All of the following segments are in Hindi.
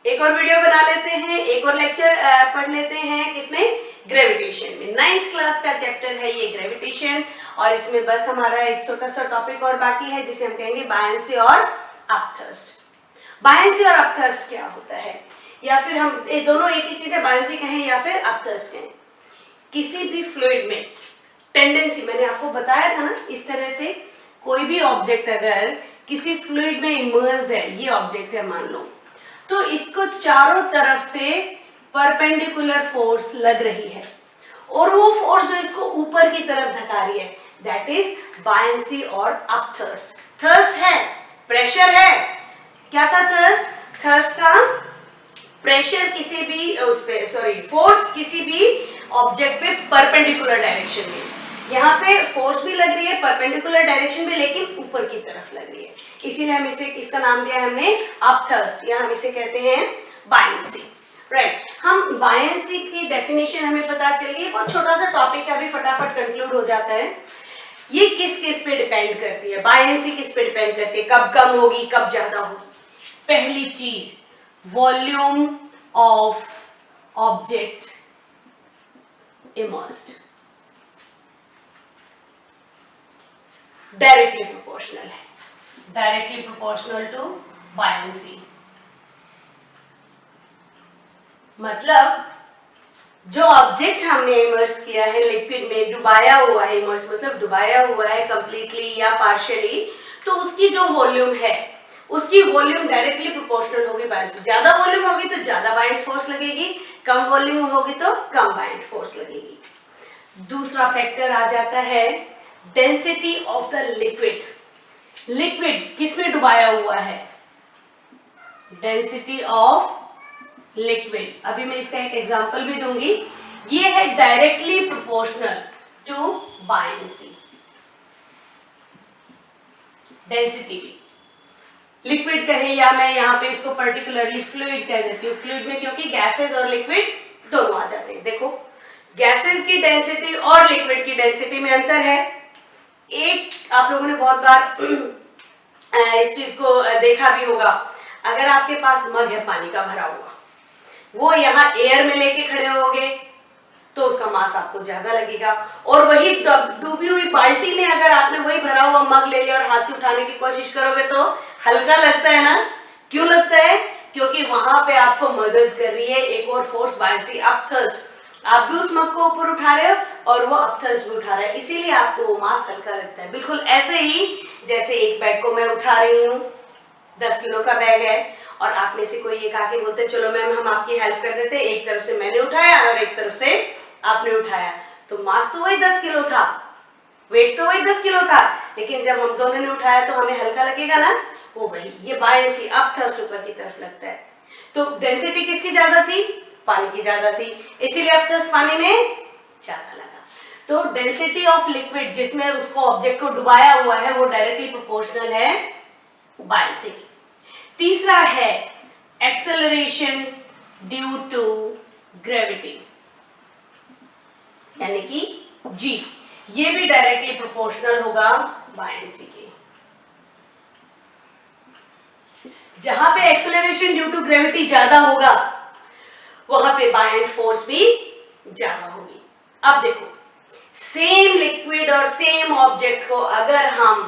एक और वीडियो बना लेते हैं, एक और लेक्चर पढ़ लेते हैं। किसमें? ग्रेविटेशन में। 9th क्लास का चैप्टर है ये ग्रेविटेशन, और इसमें बस हमारा एक छोटा सा टॉपिक और बाकी है जिसे हम कहेंगे बायंसी और अपथर्स्ट। बायंसी और अपथर्स्ट क्या होता है, या फिर हम ये दोनों एक ही चीज है, बायंसी कहें या फिर अपथर्स्ट कहें। किसी भी फ्लूइड में टेंडेंसी, मैंने आपको बताया था ना, इस तरह से कोई भी ऑब्जेक्ट अगर किसी फ्लूइड में इमर्स्ड है, ये ऑब्जेक्ट है मान लो, तो इसको चारों तरफ से परपेंडिकुलर फोर्स लग रही है, और वो फोर्स जो इसको ऊपर की तरफ धका रही है, दैट इज बायंसी और अपथर्स्ट। थर्स्ट है, प्रेशर है। क्या था थर्स्ट? थर्स्ट का प्रेशर किसी भी उस पे, सॉरी, फोर्स किसी भी ऑब्जेक्ट पे परपेंडिकुलर डायरेक्शन में। यहाँ पे फोर्स भी लग रही है परपेंडिकुलर डायरेक्शन में, लेकिन ऊपर की तरफ लग रही है, इसीलिए हम इसे, इसका नाम दिया है हमने अपथर्स्ट, या हम इसे कहते हैं बायंसी। राइट, हम बायंसी की डेफिनेशन हमें पता चल गई। बहुत छोटा सा टॉपिक है, अभी फटाफट कंक्लूड हो जाता है। ये किस किस पे डिपेंड करती है? बायंसी किस पे डिपेंड करती है? कब कम होगी, कब ज्यादा होगी? पहली चीज, volume of object immersed, directly proportional है, डायरेक्टली प्रोपोर्शनल टू बायंसी। मतलब जो ऑब्जेक्ट हमने इमर्स किया है लिक्विड में, डुबाया हुआ है, इमर्स मतलब डुबाया हुआ है कंप्लीटली या पार्शियली, तो उसकी जो वॉल्यूम है, उसकी वॉल्यूम डायरेक्टली प्रोपोर्शनल होगी बायंसी। ज्यादा वॉल्यूम होगी तो ज्यादा बाइंड फोर्स लगेगी, कम वॉल्यूम होगी तो कम बाइंड फोर्स लगेगी। दूसरा फैक्टर आ जाता है density of the liquid. Liquid किसमें डुबाया हुआ है? Density of liquid. अभी मैं इसका एक एग्जांपल भी दूंगी। ये है directly proportional to buoyancy, density भी। लिक्विड कहें या मैं यहाँ पे इसको पर्टिकुलरली फ्लूइड कह देती हूँ, फ्लूइड में क्योंकि गैसेस और लिक्विड दोनों आ जाते हैं। देखो, गैसेस की डेंसिटी और लिक्विड की डेंसिटी में अंतर है। एक आप लोगों ने बहुत बार इस चीज को देखा भी होगा, अगर आपके पास मग है पानी का भरा हुआ, वो यहाँ एयर में लेके खड़े होगे तो उसका मास आपको ज्यादा लगेगा, और वही डूबी हुई बाल्टी में अगर आपने वही भरा हुआ मग ले लिया और हाथ से उठाने की कोशिश करोगे तो हल्का लगता है ना। क्यों लगता है? क्योंकि वहां पे आपको मदद कर रही है एक और फोर्स, बायंसी, अपथर्स्ट। आप भी उस मग को ऊपर उठा रहे हो और वो अपथर्स्ट भी उठा रहा है, इसीलिए आपको वो मास हल्का लगता है। बिल्कुल ऐसे ही जैसे एक बैग को मैं उठा रही हूँ, 10 किलो का बैग है, और आप में से कोई एक आके बोलते चलो मैम हम आपकी हेल्प कर देते, एक तरफ से मैंने उठाया और एक तरफ से आपने उठाया, तो मास तो वही 10 किलो था, वेट तो वही 10 किलो था, लेकिन जब हम दोनों ने उठाया तो हमें हल्का लगेगा ना, वो वही। ये बायंसी, अपथर्स्ट ऊपर की तरफ लगता है। तो डेंसिटी किसकी ज्यादा थी? पानी की ज्यादा थी, इसीलिए अपथर्स्ट पानी में ज्यादा लगा। तो डेंसिटी ऑफ लिक्विड जिसमें उसको ऑब्जेक्ट को डुबाया हुआ है वो डायरेक्टली प्रोपोर्शनल है बायंसी की। तीसरा है एक्सेलरेशन ड्यू टू ग्रेविटी, यानी कि जी, ये भी डायरेक्टली प्रोपोर्शनल होगा बायंसी के। जहां पे एक्सेलरेशन ड्यू टू ग्रेविटी ज्यादा होगा वहां पे बायंट फोर्स भी ज्यादा होगी। अब देखो, सेम लिक्विड और सेम ऑब्जेक्ट को अगर हम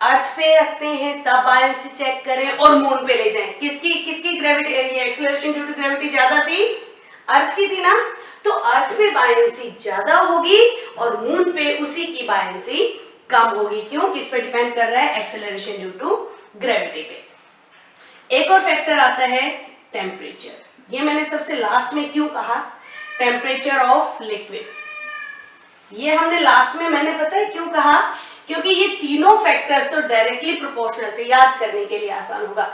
अर्थ पे रखते हैं तब बायंसी चेक करें, और मून पे ले जाएं, किसकी ग्रेविटी, ये एक्सेलरेशन ड्यू टू ग्रेविटी ज्यादा थी? अर्थ की थी ना, तो अर्थ पे बायंसी ज्यादा होगी और मून पे उसी की बायंसी कम होगी। क्यों? किस पे डिपेंड कर रहा है? एक्सेलरेशन ड्यू टू ग्रेविटी पे। एक और फैक्टर आता है टेम्परेचर। ये मैंने सबसे लास्ट में क्यों कहा टेम्परेचर ऑफ लिक्विड, ये हमने लास्ट में, मैंने पता है क्यों कहा? क्योंकि ये तीनों फैक्टर्स तो डायरेक्टली प्रोपोर्शनल थे, याद करने के लिए आसान होगा।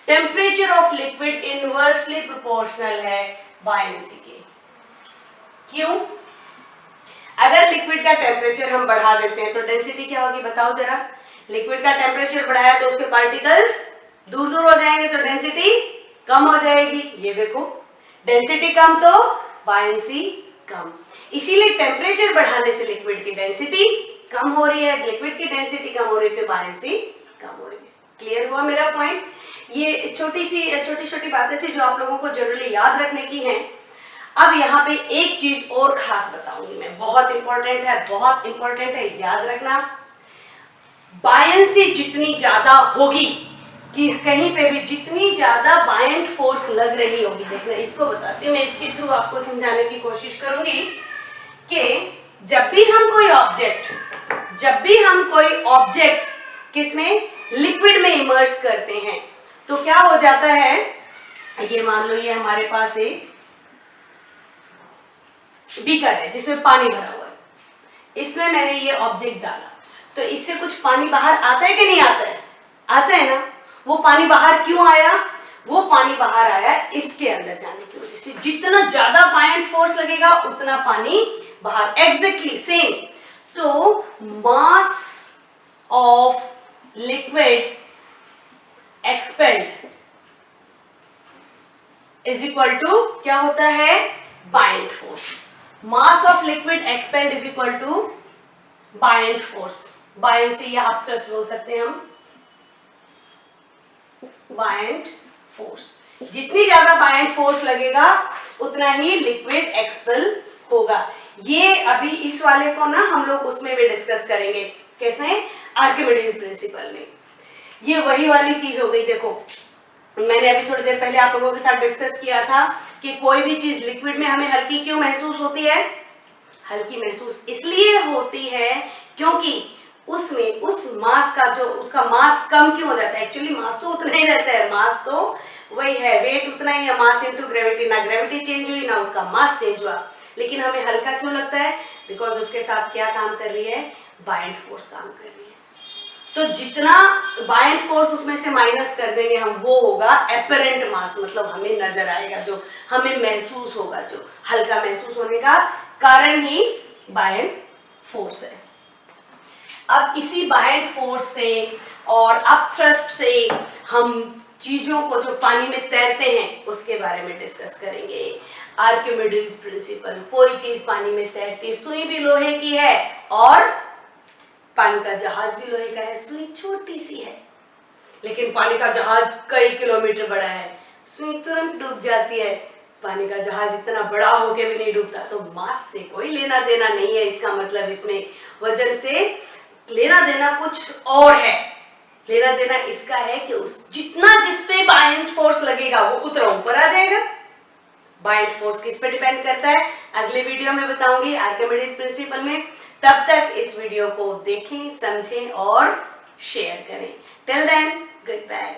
Temperature of liquid inversely proportional है बायंसी के। क्यों? अगर लिक्विड का टेम्परेचर हम बढ़ा देते हैं तो डेंसिटी क्या होगी बताओ जरा? लिक्विड का टेम्परेचर बढ़ाया तो उसके पार्टिकल्स दूर दूर हो जाएंगे तो डेंसिटी कम हो जाएगी। ये देखो, डेंसिटी कम तो बायंसी कम, इसीलिए टेम्परेचर बढ़ाने से लिक्विड की डेंसिटी कम हो रही है, लिक्विड की डेंसिटी कम हो रही है तो बायंसी कम हो रही है। क्लियर हुआ मेरा पॉइंट? ये छोटी छोटी बातें थी जो आप लोगों को जनरली याद रखने की हैं। अब यहाँ पे एक चीज और खास बताऊंगी मैं, बहुत इंपॉर्टेंट है, याद रखना। बायंसी जितनी ज्यादा होगी कि कहीं पे भी जितनी ज्यादा बायंट फोर्स लग रही होगी, देखना इसको बताती हूँ मैं, इसके थ्रू आपको समझाने की कोशिश करूंगी कि जब भी हम कोई ऑब्जेक्ट किसमें, लिक्विड में इमर्स करते हैं, तो क्या हो जाता है, ये मान लो ये हमारे पास एक बीकर है जिसमें पानी भरा हुआ है, इसमें मैंने ये ऑब्जेक्ट डाला, तो इससे कुछ पानी बाहर आता है कि नहीं आता है? आता है ना। वो पानी बाहर क्यों आया? वो पानी बाहर आया इसके अंदर जाने की वजह से। जितना ज्यादा बायंट फोर्स लगेगा उतना पानी बाहर, एग्जैक्टली सेम। तो mass of liquid expelled is equal to क्या होता है, buoyant force. Mass of liquid expelled is equal to buoyant force, buoyancy या आप थ्रस्ट बोल सकते हैं हम, बायंट फोर्स। जितनी ज्यादा बायंट फोर्स लगेगा उतना ही लिक्विड एक्सपेल होगा। ये अभी इस वाले को ना हम लोग उसमें भी डिस्कस करेंगे, कैसे, आर्किमिडीज प्रिंसिपल में। ये वही वाली चीज हो गई। देखो मैंने अभी थोड़ी देर पहले आप लोगों के साथ डिस्कस किया था कि कोई भी चीज लिक्विड में हमें हल्की क्यों महसूस होती है? हल्की महसूस इसलिए होती है क्योंकि उसमें उस मास का जो उसका मास कम क्यों हो जाता है? एक्चुअली मास तो उतना ही रहता है, मास तो वही है, वेट उतना ही है, मास इनटू ग्रेविटी, ना ग्रेविटी चेंज हुई ना उसका मास चेंज हुआ, लेकिन हमें हल्का क्यों लगता है? बिकॉज उसके साथ क्या काम कर रही है? बायंट फोर्स काम कर रही है। तो जितना बायंट फोर्स उसमें से माइनस कर देंगे हम, वो होगा एपरेंट मास, मतलब हमें नजर आएगा, जो हमें महसूस होगा, जो हल्का महसूस होने का कारण ही बायंट फोर्स है। अब इसी बायंट फोर्स से और अपथ्रस्ट से हम चीजों को जो पानी में तैरते हैं उसके बारे में डिस्कस करेंगे। आर्किमिडीज प्रिंसिपल, कोई चीज पानी में तैरती, सुई भी लोहे की है और पानी का जहाज भी लोहे का है। सुई छोटी सी है लेकिन पानी का जहाज कई किलोमीटर बड़ा है, सुई तुरंत डूब जाती है, पानी का जहाज इतना बड़ा होके भी नहीं डूबता। तो मास से कोई लेना देना नहीं है, इसका मतलब इसमें वजन से लेना देना कुछ और है। लेना देना इसका है कि उस जितना जिसपे बायंट फोर्स लगेगा वो उतना ऊपर आ जाएगा। बायंट फोर्स किस पे डिपेंड करता है अगले वीडियो में बताऊंगी, आर्किमिडीज प्रिंसिपल में। तब तक इस वीडियो को देखें, समझें और शेयर करें। Till then good bye.